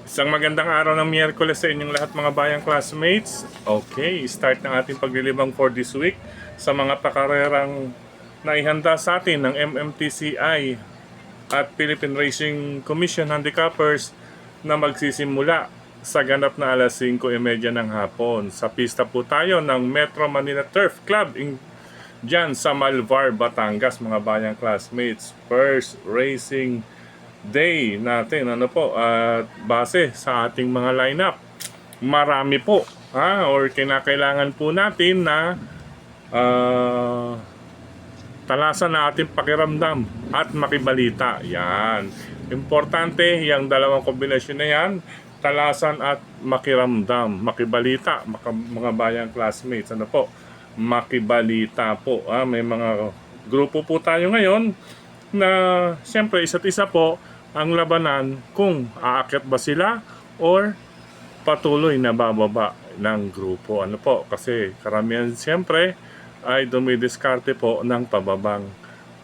Isang magandang araw ng Miyerkules sa inyong lahat mga bayang classmates. Okay, start ng ating paglilibang for this week sa mga pakarerang naihanda sa atin ng MMTCI at Philippine Racing Commission Handicappers na magsisimula sa ganap na alas 5:30 ng hapon. Sa pista po tayo ng Metro Manila Turf Club dyan sa Malvar, Batangas mga bayang classmates. First racing day natin at base sa ating mga lineup marami po or kinakailangan po natin na talasan na ating pakiramdam at makibalita. Yan, importante yung dalawang kombinasyon na yan, talasan at makiramdam, makibalita mga bayang classmates. Makibalita po. May mga grupo po tayo ngayon na siyempre isa't isa po ang labanan kung aakyat ba sila or patuloy na bababa ng grupo. Kasi karamihan siyempre ay dumidiskarte po ng pababang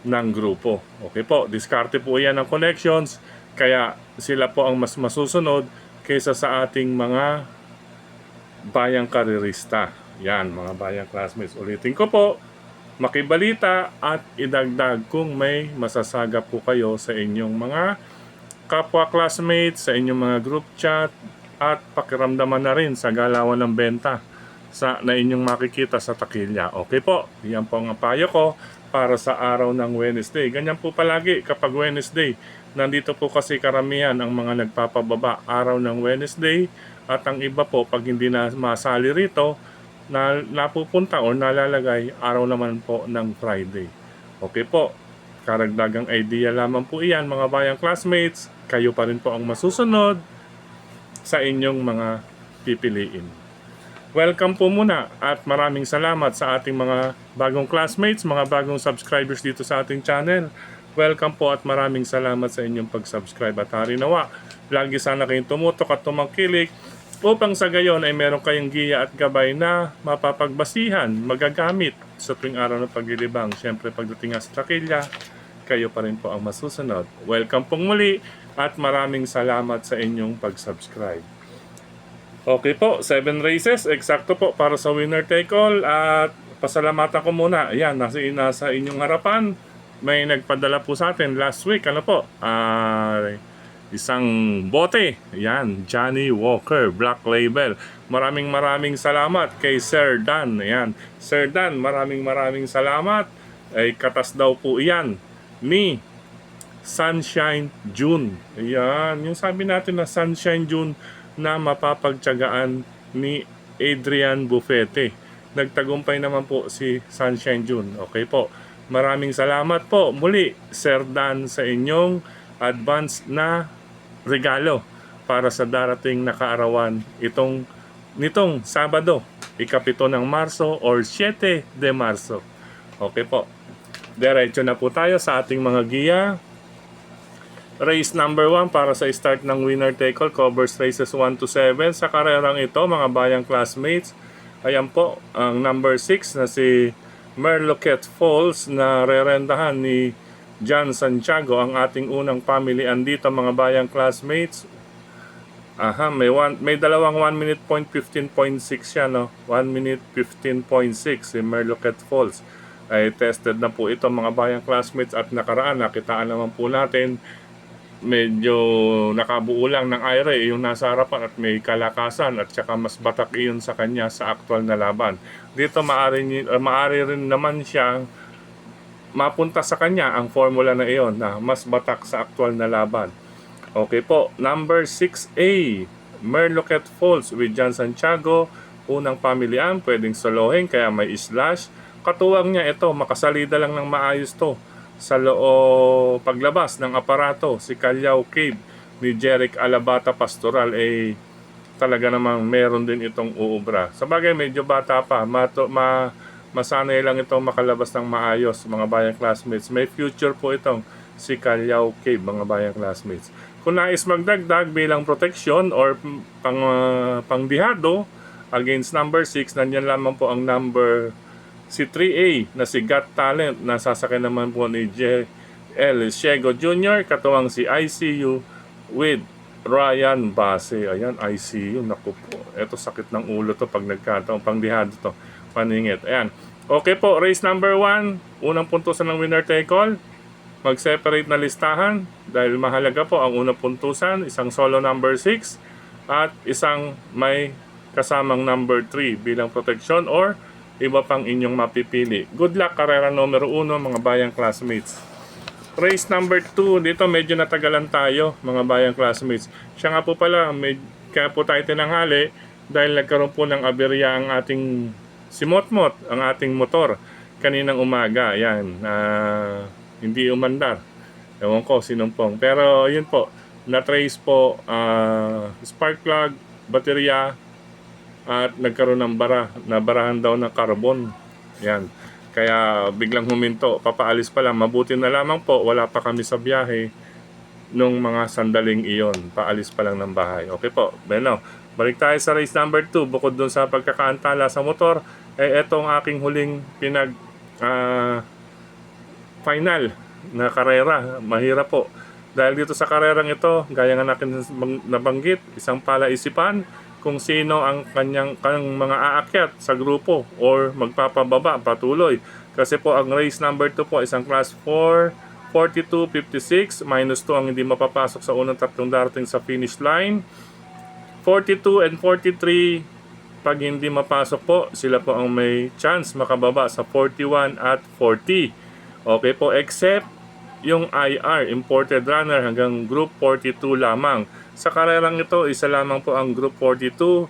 ng grupo. Okay po, diskarte po yan ng connections, kaya sila po ang mas masusunod kaysa sa ating mga bayang karerista. Yan mga bayang classmates, ulitin ko po, makibalita at idagdag kung may masasagap po kayo sa inyong mga kapwa classmates, sa inyong mga group chat, at pakiramdaman na rin sa galawan ng benta na inyong makikita sa takilya. Okay po, yan po ang payo ko para sa araw ng Wednesday. Ganyan po palagi kapag Wednesday. Nandito po kasi karamihan ang mga nagpapababa araw ng Wednesday, at ang iba po pag hindi na masali rito, na napupunta o nalalagay araw naman po ng Friday. Okay po, karagdagang idea lamang po iyan mga bayang classmates. Kayo pa rin po ang masusunod sa inyong mga pipiliin. Welcome po muna at maraming salamat sa ating mga bagong classmates, mga bagong subscribers dito sa ating channel. Welcome po at maraming salamat sa inyong pag-subscribe, at hari nawa lagi sana kayong tumutok at tumangkilik upang sa gayon ay meron kayong giya at gabay na mapapagbasihan, magagamit sa tuwing araw ng paglilibang. Siyempre pagdating nga sa takilya, kayo pa rin po ang masusunod. Welcome pong muli at maraming salamat sa inyong pag-subscribe. Okay po, 7 races, eksakto po para sa winner take all, at pasalamatan ko muna. Ayan, nasa inyong harapan, may nagpadala po sa atin last week, isang bote. Ayan, Johnny Walker, Black Label. Maraming salamat kay Sir Dan. Ayan, Sir Dan, maraming salamat. Ay katas daw po iyan ni Sunshine June. Ayan, yung sabi natin na Sunshine June na mapapagtiyagaan ni Adrian Bufete. Nagtagumpay naman po si Sunshine June. Okay po, maraming salamat po muli Sir Dan sa inyong advance na regalo para sa darating na kaarawan nitong Sabado, ika-7 ng Marso or 7 de Marso. Okay po, diretso na po tayo sa ating mga giya. Race number 1 para sa start ng winner take all, covers races 1 to 7. Sa karerang ito mga bayang classmates, ayan po ang number 6 na si Merloquet Falls na rerendahan ni John Santiago, ang ating unang family andito mga bayang classmates. May dalawang 1 minute point 15.6 siya, 1 minute 15.6 si Merloquet Falls. Ay tested na po ito mga bayang classmates, at nakaraan nakitaan naman po natin medyo nakabuo lang ng aire yung nasa harapan at may kalakasan, at saka mas batak iyon sa kanya sa aktual na laban. Dito maaari rin naman siyang mapunta sa kanya ang formula na iyon na mas batak sa aktual na laban. Okay po, number 6A, Merloquet Falls with John Santiago, unang pamilian, pwedeng solohin kaya may slash. Katuwang niya ito, makasalida lang ng maayos to sa paglabas ng aparato. Si Callao Cave ni Jeric Alabata Pastoral talaga namang meron din itong uubra. Sabagay medyo bata pa, masanay lang itong makalabas ng maayos mga bayang classmates. May future po itong si Callao Cave mga bayang classmates. Kung nais magdagdag bilang protection or pangdihado against number 6, nandiyan lamang po ang number si 3A na si Got Talent, na sasakay naman po ni J.L. Siego Jr., katuwang si ICU with Ryan Base. Ayan, ICU. Naku po. Ito, sakit ng ulo to pag nagkataon. Panglihado to. Paningit. Ayan. Okay po, race number 1. Unang puntusan ng winner take all. Mag-separate na listahan dahil mahalaga po ang unang puntusan, isang solo number 6 at isang may kasamang number 3 bilang protection or iba pang inyong mapipili. Good luck, karera numero 1 mga bayang classmates. Race number 2, dito medyo natagalan tayo mga bayang classmates. Siya nga po pala, kaya po tayo tinanghali dahil nagkaroon po ng aberya ang ating si Motmot, ang ating motor kaninang umaga. Yan, hindi umandar. Ewan ko sinumpong. Pero yun po, na-trace po spark plug, baterya, at nagkaroon ng bara. Nabarahan daw ng carbon. Yan. Kaya biglang huminto. Papaalis pa lang. Mabuti na lamang po, wala pa kami sa biyahe nung mga sandaling iyon. Paalis pa lang ng bahay. Okay po. Bueno, balik tayo sa race number 2. Bukod dun sa pagkakaantala sa motor, eto ang aking huling final na karera. Mahirap po. Dahil dito sa karerang ito, gaya nga natin nabanggit, isang palaisipan kung sino ang kanyang mga aakyat sa grupo or magpapababa patuloy. Kasi po ang race number 2 po, isang class 4, 42, 56, minus 2 ang hindi mapapasok sa unang tatlong darating sa finish line. 42 and 43, pag hindi mapasok po, sila po ang may chance makababa sa 41 at 40. Okay po, except yung IR, imported runner, hanggang group 42 lamang. Sa karerang ito, isa lamang po ang group 42,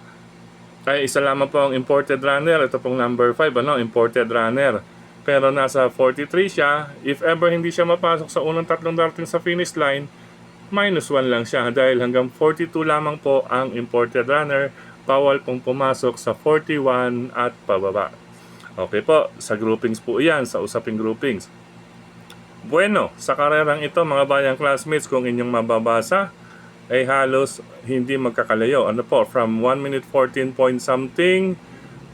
ay isa lamang po ang imported runner. Ito pong number 5, imported runner. Pero nasa 43 siya. If ever hindi siya mapasok sa unang tatlong darating sa finish line, minus 1 lang siya. Dahil hanggang 42 lamang po ang imported runner, bawal pong pumasok sa 41 at pababa. Okay po, sa groupings po yan, sa usaping groupings. Bueno, sa karerang ito mga bayang classmates, kung inyong mababasa, ay halos hindi magkakalayo. Ano po, from 1 minute 14 point something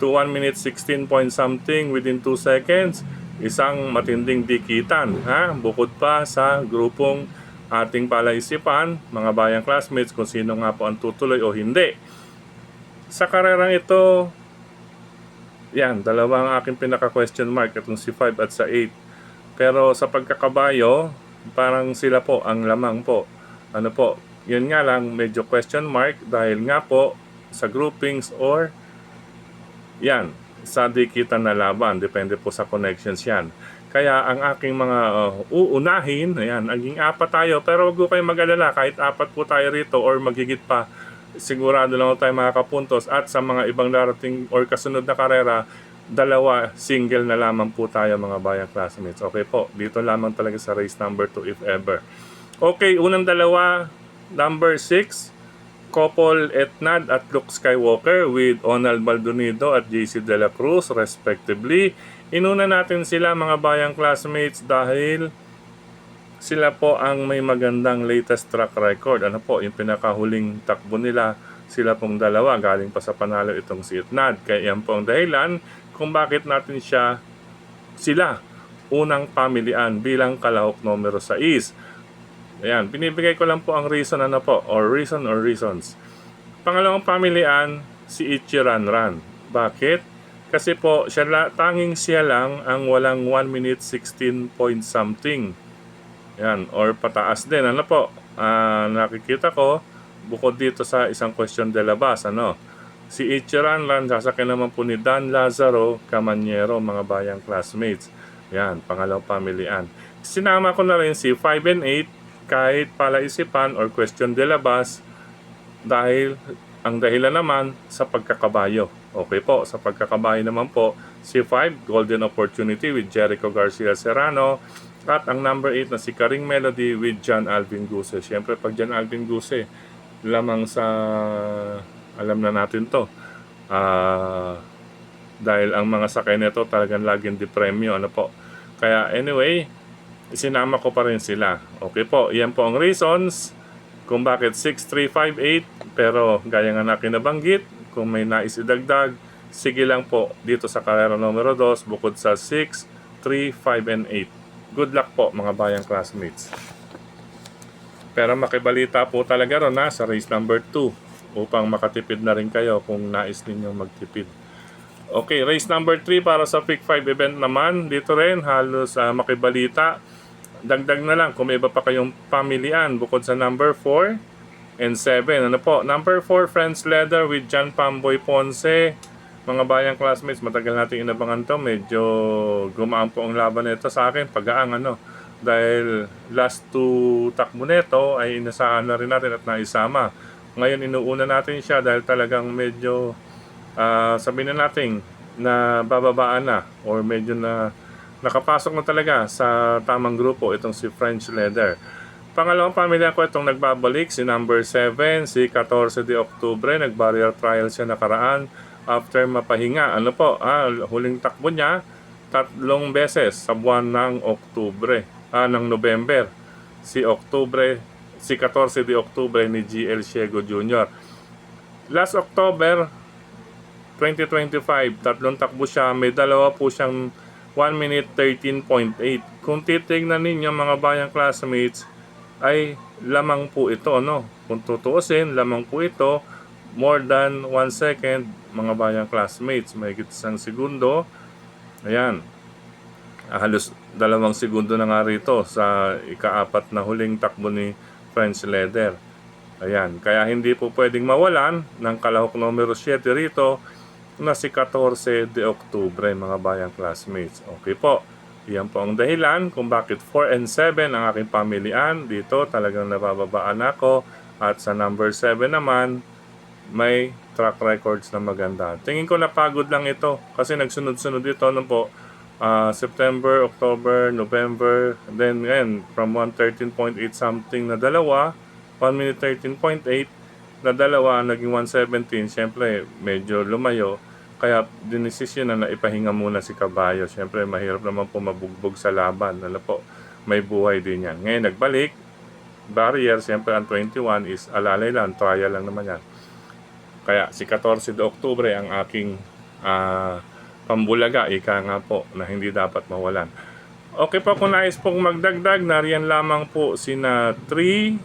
to 1 minute 16 point something within 2 seconds. Isang matinding dikitan. Bukod pa sa grupong ating palaisipan, mga bayang classmates, kung sino nga po ang tutuloy o hindi. Sa karerang ito, yan, dalawa ang aking pinaka-question mark, itong si 5 at sa 8. Pero sa pagkakabayo, parang sila po ang lamang po. Ano po, yun nga lang, medyo question mark dahil nga po sa groupings or yan, sa dikitan na laban. Depende po sa connections yan. Kaya ang aking mga uunahin, ayan, naging 4 tayo. Pero wag po kayong mag-alala, kahit 4 po tayo rito or magigit pa, sigurado lang tayo makakapuntos. At sa mga ibang darating or kasunod na karera, 2 single na lamang po tayo mga bayang classmates. Okay po, dito lamang talaga sa race number 2 if ever. Okay, unang 2, number 6, couple Etnad at Luke Skywalker with Onald Maldonado at JC De La Cruz respectively. Inuna natin sila mga bayang classmates dahil sila po ang may magandang latest track record. Ano po, yung pinakahuling takbo nila, sila pong 2, galing pa sa panalo itong si Etnad. Kaya yan po ang dahilan kung bakit natin sila unang pamilian bilang kalahok numero 6. Ayan, binibigay ko lang po ang reason or reasons. Pangalawang pamilian, si Ichi Ranran. Bakit? Kasi po, tanging siya lang ang walang 1 minute 16 point something. Ayan, or pataas din. Ano po, nakikita ko, bukod dito sa isang question de la base, si Ichi Ranran, sasakyan naman po ni Dan Lazaro Camanyero, mga bayang classmates. Yan, pangalawang pamilian. Sinama ko na rin si 5 and 8, kahit palaisipan or question de la base, dahil ang dahilan naman sa pagkakabayo. Okay po, sa pagkakabayo naman po, si 5, Golden Opportunity with Jericho Garcia Serrano, at ang number 8 na si Karing Melody with John Alvin Guse. Siyempre, pag John Alvin Guse, lamang sa alam na natin to, dahil ang mga sakay nito talagang laging di-premyo. Ano po, kaya anyway, isinama ko pa rin sila. Okay po, yan po ang reasons kung bakit 6, 3, 5, 8. Pero gaya nga na kinabanggit, kung may nais idagdag, sige lang po dito sa karera numero 2 bukod sa 6, 3, 5, and 8. Good luck po mga bayang classmates. Pero makibalita po talaga ron sa race number 2 upang makatipid na rin kayo kung nais ninyong magtipid. Okay, race number 3 para sa Pick 5 event naman. Dito rin halos makibalita. Dagdag na lang kung may iba pa kayong pamilian bukod sa number 4 and 7. Ano po? Number 4, Friends Leather with John Pamboy Ponce. Mga bayang classmates, matagal natin inabangan to. Medyo gumaan po ang laban nito sa akin. Pag-aang dahil last 2 takbo nito ay inasahan na rin natin at naisama. Ngayon inuuna natin siya dahil talagang medyo sabihin na natin na bababaan na or medyo na nakapasok na talaga sa tamang grupo itong si French Leather. Pangalawang pamilya ko itong nagbabalik, si number 7, si 14 de Octubre. Nag-barrier trial siya nakaraan after mapahinga. Ano po, huling takbo niya 3 beses sa buwan ng ng November. Si 14 de Octubre ni GL Ciego Jr. Last October 2025, 3 takbo siya, may dalawa po siyang 1 minute 13.8. Kung titignan ninyo mga bayang classmates, ay lamang po ito, no? Kung tutuusin, lamang po ito, more than 1 second, mga bayang classmates, may higit 1 segundo. Ayan, halos 2 segundo na nga rito sa ika-4 na huling takbo ni French Leather. Ayan, kaya hindi po pwedeng mawalan ng kalahok numero 7 rito na si 14 de Octubre, mga bayang classmates. Okay po, yan po ang dahilan kung bakit 4 and 7 ang aking pamilian. Dito talagang nabababaan ako at sa number 7 naman may track records na maganda. Tingin ko napagod lang ito kasi nagsunod-sunod ito po September, October, November, then ngayon from 113.8 something na dalawa, 1 minute 13.8 na dalawa, naging 117. Siyempre medyo lumayo, kaya dinesisyon na ipahinga muna si Kabayo. Siyempre mahirap naman po mabugbog sa laban. Ano po, may buhay din yan. Ngayon nagbalik, barrier, siyempre ang 21 is alalay lang, trial lang naman yan. Kaya si 14 de Octubre ang aking pambulaga, ika nga po, na hindi dapat mawalan. Okay po, kung nais pong magdagdag, nariyan lamang po sina 3,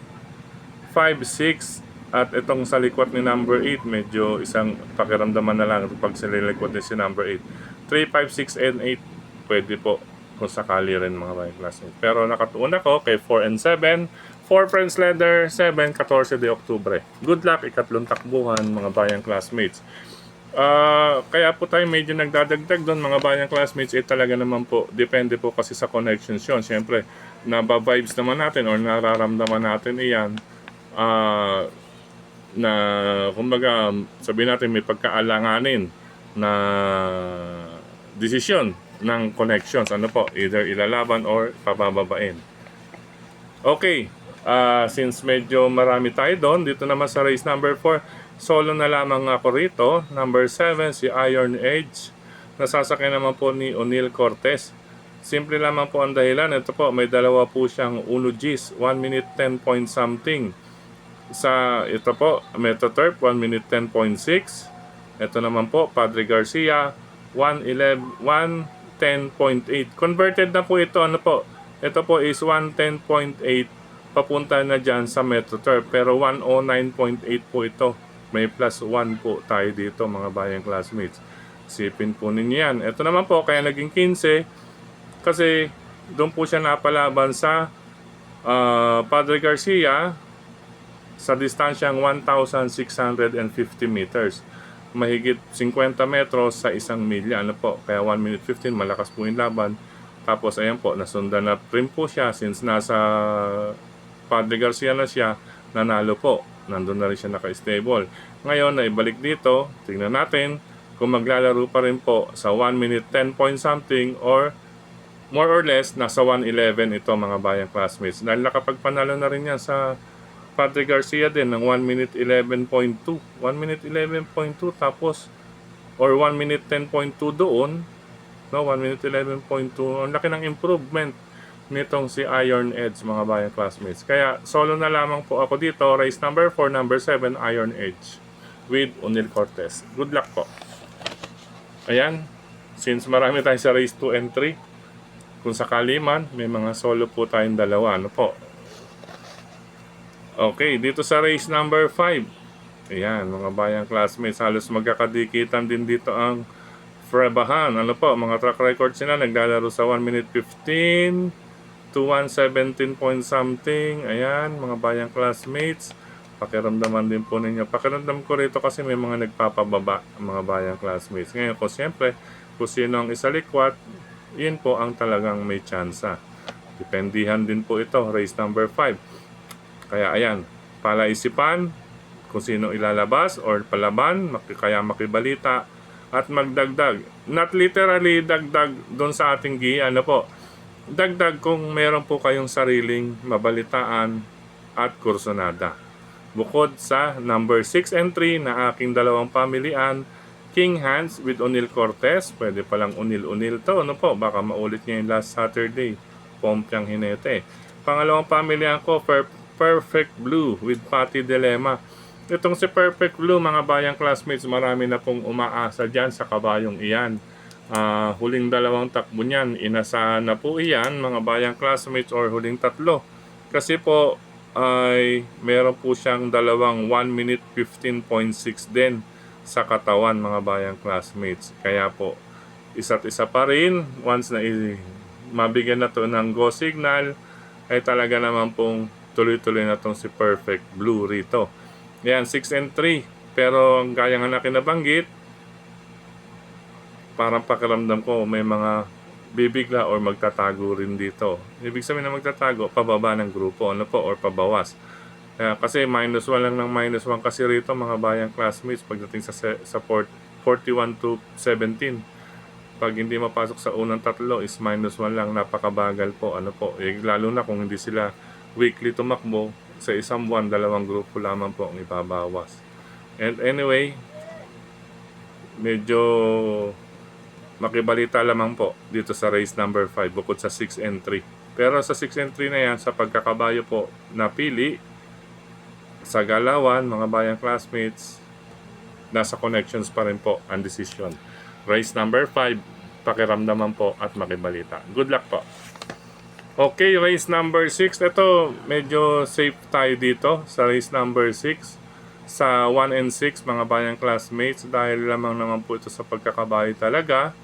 5, 6, at itong sa likwat ni number 8, medyo isang pakiramdaman na lang pag sa likwat ni si number 8. 3, 5, 6, and 8, pwede po kung sakali rin mga bayang classmates. Pero nakatuon ako kay 4 and 7, 4 Friends Leather, 7, 14 de Octubre. Good luck, ikatlong takbuhan mga bayang classmates. Kaya po tayo medyo nagdadagdag doon mga bayang classmates, talaga naman po, depende po kasi sa connections yun. Siyempre, naba-vibes naman natin or nararamdaman natin iyan, na kumbaga sabihin natin may pagkaalanganin na desisyon ng connections, ano po, either ilalaban or pabababain. Okay, since medyo marami tayo doon, dito naman sa race number 4, solo na lamang ako rito. Number 7, si Iron Edge, nasasakyan naman po ni O'Neil Cortez. Simple lamang po ang dahilan, ito po, may dalawa po siyang 1 Gs, 1 minute 10 point something. Sa ito po, Metaturf 1 minute 10.6. Ito naman po, Padre Garcia 110.8. Converted na po ito, ano po? Ito po is 110.8 papunta na dyan sa Metaturf, pero 109.8 po ito. May plus 1 po tayo dito mga bayang classmates. Sipin po ninyo yan. Ito naman po, kaya naging 15 kasi doon po siya napalaban sa Padre Garcia sa distansyang 1,650 meters. Mahigit 50 metros sa 1 milya. Ano po? Kaya 1 minute 15, malakas po yung laban. Tapos ayan po, nasundan na rin po siya since nasa Padre Garcia na siya, nanalo po. Nandun na rin siya naka-stable. Ngayon, naibalik dito. Tingnan natin kung maglalaro pa rin po sa 1 minute 10 point something or more or less nasa 111 ito mga bayang classmates. Dahil nakapagpanalo na rin yan sa Padre Garcia din ng 1 minute 11.2. 1 minute 11.2 tapos or 1 minute 10.2 doon. No, 1 minute 11.2. Ang laki ng improvement nitong si Iron Edge mga bayang classmates. Kaya solo na lamang po ako dito. Race number 4, number 7, Iron Edge with O'Neil Cortez. Good luck po. Ayan. Since marami tayo sa race 2 and 3, kung sakali man, may mga solo po tayong dalawa. Ano po? Okay, dito sa race number 5. Ayan, mga bayang classmates, halos magkakadikitan din dito ang Frebahan. Ano po, mga track records nila, naglalaro sa 1 minute 15 to 1:17 point something. Ayan, mga bayang classmates. Pakiramdaman din po ninyo. Pakiramdam ko rito kasi may mga nagpapababa, mga bayang classmates. Ngayon po, siyempre, kung sino ang isalikwat, yun po ang talagang may tsansa. Dependihan din po ito, race number 5. Kaya ayan, palaisipan kung sino ilalabas or palaban, kaya makibalita at magdagdag. Not literally dagdag doon sa ating ano po. Dagdag kung meron po kayong sariling mabalitaan at kursonada. Bukod sa number 6 and 3 na aking dalawang pamilian, King Hans with O'Neil Cortez. Pwede palang unil-unil to. Ano po, baka maulit niya yung last Saturday. Pompiang Hinete. Pangalawang pamilihan ko, Perfect Blue with Patty Dilemma. Itong si Perfect Blue, mga bayang classmates, marami na pong umaasa dyan sa kabayong iyan. Huling dalawang takbo niyan, inasahan na po iyan, mga bayang classmates, or huling tatlo. Kasi po, ay meron po siyang dalawang 1 minute 15.6 din sa katawan, mga bayang classmates. Kaya po, isa't isa pa rin, once na mabigyan na to ng go signal, ay talaga naman pong tuloy-tuloy na tong si Perfect Blue rito. Yan, 6 and 3. Pero ang gaya nga na kinabanggit, parang pakiramdam ko may mga bibigla or magtatago rin dito. Ibig sabihin na magtatago, pababa ng grupo, ano po, or pabawas. Kasi -1 lang ng -1 kasi rito, mga bayang classmates, pagdating sa 41 to 17. Pag hindi mapasok sa unang tatlo is -1 lang, napakabagal po, ano po. Lalo na kung hindi sila weekly tumakbo, sa isang buwan, dalawang grupo lamang po ang ibabawas. And anyway, medyo makibalita lamang po dito sa race number 5 bukod sa 6 and 3. Pero sa 6 and 3 na yan, sa pagkakabayo po napili sa galawan, mga bayang classmates, nasa connections pa rin po ang decision. Race number 5, pakiramdaman po at makibalita. Good luck po. Okay, race number 6. Ito, medyo safe tayo dito sa race number 6. Sa 1 and 6, mga bayang classmates, dahil lamang naman po ito sa pagkakabayo talaga,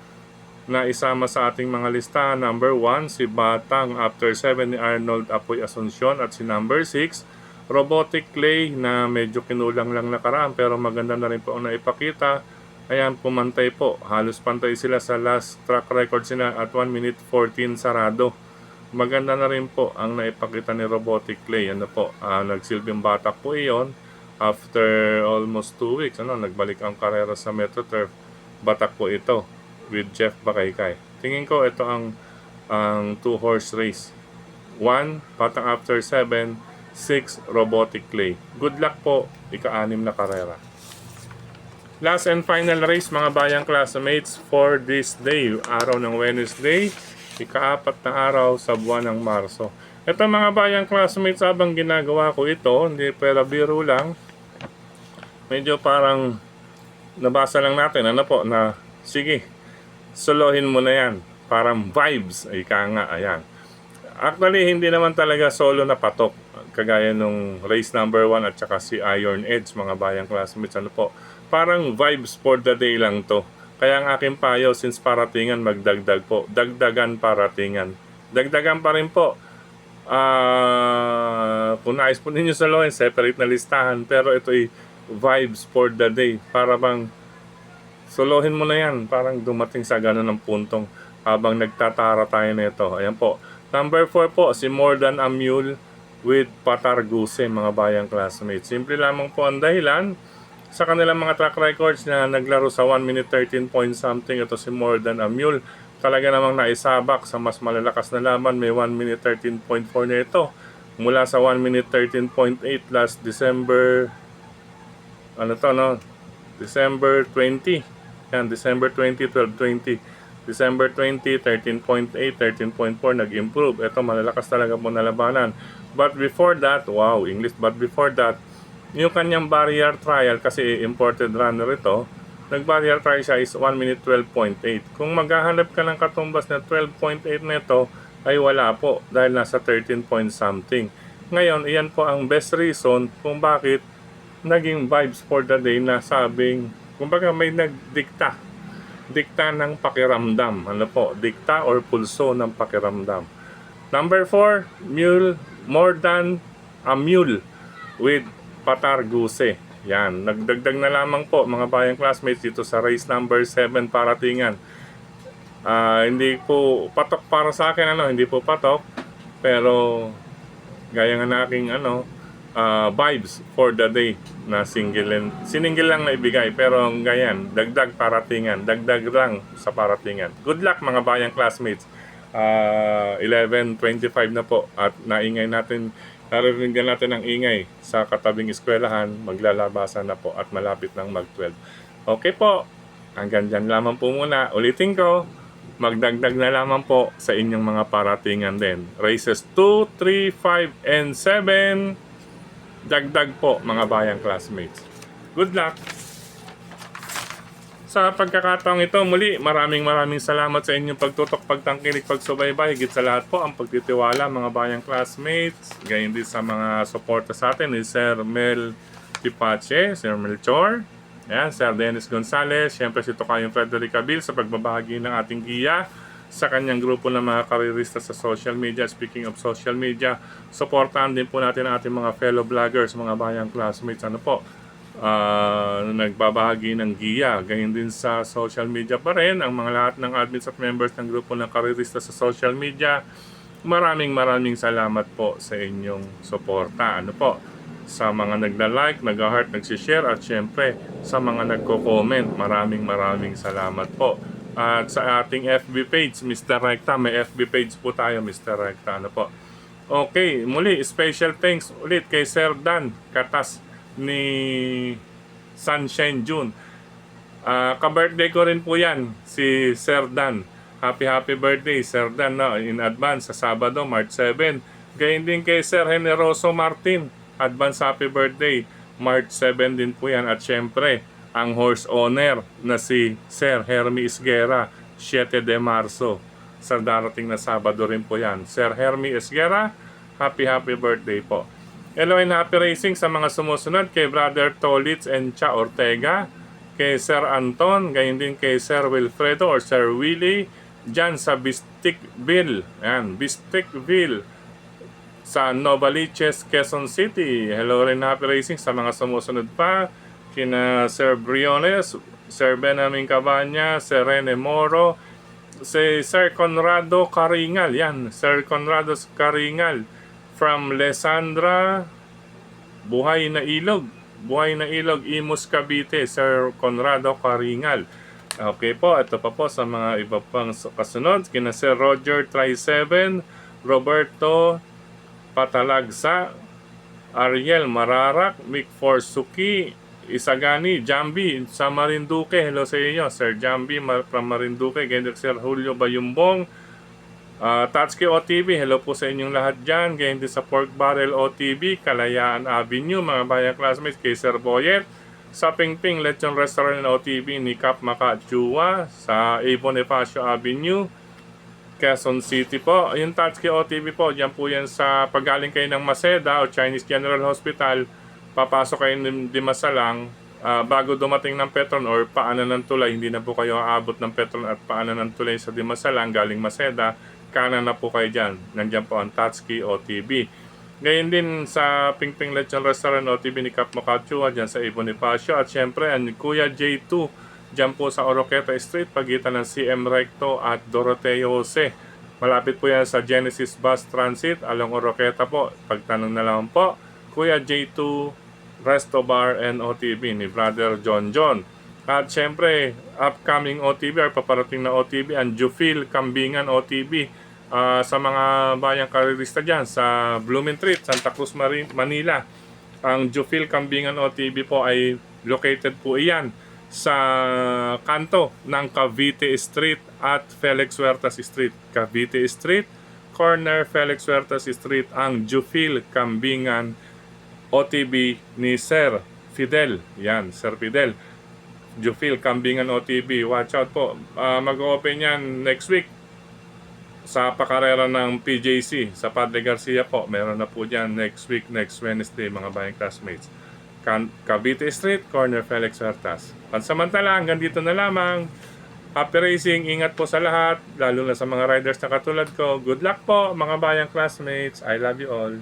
na isama sa ating mga listahan. Number 1, si Batang After 7 ni Arnold Apoy Asuncion, at si number 6, Robotic Clay, na medyo kinulang lang nakaraan pero maganda na rin po ang naipakita. Ayan, pumantay po. Halos pantay sila sa last track record sila at 1 minute 14 sarado. Maganda na rin po ang naipakita ni Robotic Clay. Ano po, nagsilbing batak po iyon after almost 2 weeks. Nagbalik ang karera sa Metro Turf. Batak po ito with Jeff Bakaykay. Tingin ko ito ang 2-horse race. 1, Batang After 7, 6, Robotic Clay. Good luck po, ika-6 na karera. Last and final race, mga bayang classmates, for this day, araw ng Wednesday, ika-4 na araw sa buwan ng Marso. Ito, mga bayang classmates, habang ginagawa ko ito, hindi pera biro lang, medyo parang nabasa lang natin, ano po, na sige, solohin mo na yan. Parang vibes, ika nga, ayan. Actually, hindi naman talaga solo na patok, kagaya nung race number 1 at saka si Iron Edge, mga bayang classmates, ano po, parang vibes for the day lang to. Kaya ang aking payo, since paratingan, magdagdag po. Dagdagan paratingan. Dagdagan pa rin po. Kung nais po ninyo sa loan, separate na listahan. Pero ito ay vibes for the day. Para bang solohin mo na yan. Parang dumating sa ganun ng puntong habang nagtatara tayo nito. Ayan po. Number 4 po, si More Than a Mule with Patarguse, mga bayang classmates. Simple lamang po ang dahilan sa kanilang mga track records na naglaro sa 1 minute 13 point something. Ito si More Than a Mule, talaga namang naisabak sa mas malalakas na laban. May 1 minute 13.4 na ito mula sa 1 minute 13.8 last December December 20. Yan, December 20, 12-20. December 20, 13.8, 13.4, nag-improve. Ito, malalakas talaga po na labanan. But before that, but before that, yung kanyang barrier trial, kasi imported runner ito, nag-barrier trial siya is 1 minute 12.8. Kung maghahanap ka ng katumbas na 12.8 nito, ay wala po, dahil nasa 13 point something. Ngayon, iyan po ang best reason kung bakit naging vibes for the day na sabing, kumbaga may nagdikta. Dikta ng pakiramdam. Ano po? Dikta or pulso ng pakiramdam. Number 4, mule, more than a mule with Patar Guse. Yan, nagdagdag na lamang po mga bayang classmates dito sa race number 7 paratingan. Hindi po patok para sa akin, hindi po patok, pero gaya nga na aking vibes for the day na siningil lang na ibigay, pero gayan, dagdag paratingan, dagdag lang sa paratingan. Good luck mga bayang classmates. 11:25 na po at naririnig natin ang ingay sa katabing eskwelahan, maglalabasan na po at malapit ng mag-12. Okay po, hanggang dyan lamang po muna. Ulitin ko, magdagdag na lamang po sa inyong mga paratingan din. Races 2, 3, 5, and 7, dagdag po mga bayang classmates. Good luck! Sa pagkakataong ito, muli, maraming salamat sa inyong pagtutok, pagtangkilik, pagsubaybay. Higit sa lahat po, ang pagtitiwala mga bayang classmates. Gayon din sa mga suporta sa atin ni Sir Mel Tipache, Sir Melchor, yan, Sir Dennis Gonzales, siyempre si Tokayong Frederick Abil sa pagbabahagi ng ating giya sa kanyang grupo ng mga karirista sa social media. Speaking of social media, suportahan din po natin ang ating mga fellow vloggers, mga bayang classmates. Nagbabahagi ng giya. Ganyan din sa social media pa rin ang mga lahat ng admins at members ng grupo ng karirista sa social media. Maraming salamat po sa inyong suporta. Sa mga nagla-like, nag-heart, nag-share at syempre sa mga nagko-comment. Maraming salamat po. At sa ating FB page, Mr. Recta, may FB page po tayo, Mr. Recta. Okay, muli, special thanks ulit kay Sir Dan Katas ni Sunshine June. Ka-birthday ko rin po yan, si Sir Dan. Happy birthday, Sir Dan, in advance sa Sabado, March 7. Gayun din kay Sir Generoso Martin, advance happy birthday, March 7 din po yan. At syempre, ang horse owner na si Sir Hermie Esguera, 7 de Marso. Sa darating na Sabado rin po yan. Sir Hermie Esguera, happy birthday po. Hello and happy racing sa mga sumusunod kay Brother Tolitz and Cha Ortega, kay Sir Anton, gayon din kay Sir Wilfredo or Sir Willie, dyan sa Bisticville. Ayan, Bisticville sa Novaliches, Quezon City. Hello and happy racing sa mga sumusunod pa, kina Sir Briones, Sir Benjamin Cabanya, Sir Rene Moro, si Sir Conrado Caringal. Yan, Sir Conrado Caringal from Lesandra, Buhay na Ilog, Imus, Cavite, Sir Conrado Caringal. Okay po, ito pa po sa mga iba pang kasunod, kina Sir Roger Try7, Roberto Patalagsa, Ariel Mararak, Mick Forsuki, Isagani, Jambi sa Marinduque. Hello sa inyo, Sir Jambi from Marinduque. Ganyan Sir Julio Bayumbong, Tatsuki OTV, hello po sa inyong lahat dyan. Ganyan din sa Pork Barrel OTV, Kalayaan Avenue, mga bayang classmates, kay Sir Boyet, sa Pingping Lechon Restaurant OTV ni Cap Makachua, sa A. Bonifacio Avenue, Quezon City po. Yung Tatsuki OTV po, dyan po yan sa pagaling kayo ng Maseda o Chinese General Hospital, papasok kayo ng Dimasalang, bago dumating ng Petron or paanan ng tulay, hindi na po kayo aabot ng Petron at paanan ng tulay sa Dimasalang galing Maseda, kanan na po kayo dyan. Nandiyan po ang Tatsuki OTV. Ngayon din sa Pingping Lechon Restaurant OTV ni Cap Makachua, dyan sa A. Bonifacio. At syempre, ang Kuya J2, dyan po sa Oroqueta Street, pagitan ng CM Recto at Doroteo Jose. Malapit po yan sa Genesis Bus Transit, along Oroqueta po. Pagtanong na lang po, Kuya J2 Resto Bar and OTV ni Brother John. At syempre, upcoming OTV or paparating na OTV, ang Jufil Kambingan OTV. Sa mga bayang karirista dyan sa Blumentritt, Santa Cruz, Manila. Ang Jufil Kambingan OTV po ay located po iyan sa kanto ng Cavite Street at Felix Huertas Street. Cavite Street, corner Felix Huertas Street, ang Jufil Kambingan OTV ni Sir Fidel. Yan, Sir Fidel. Jufil Kambingan OTV. Watch out po. Mag-open yan next week. sa pakarera ng PJC sa Padre Garcia po. Meron na po dyan next week, next Wednesday, mga bayang classmates. Cavite Street, corner Felix Huertas. Pansamantala, hanggang dito na lamang. Happy racing, ingat po sa lahat, lalo na sa mga riders na katulad ko. Good luck po mga bayang classmates. I love you all.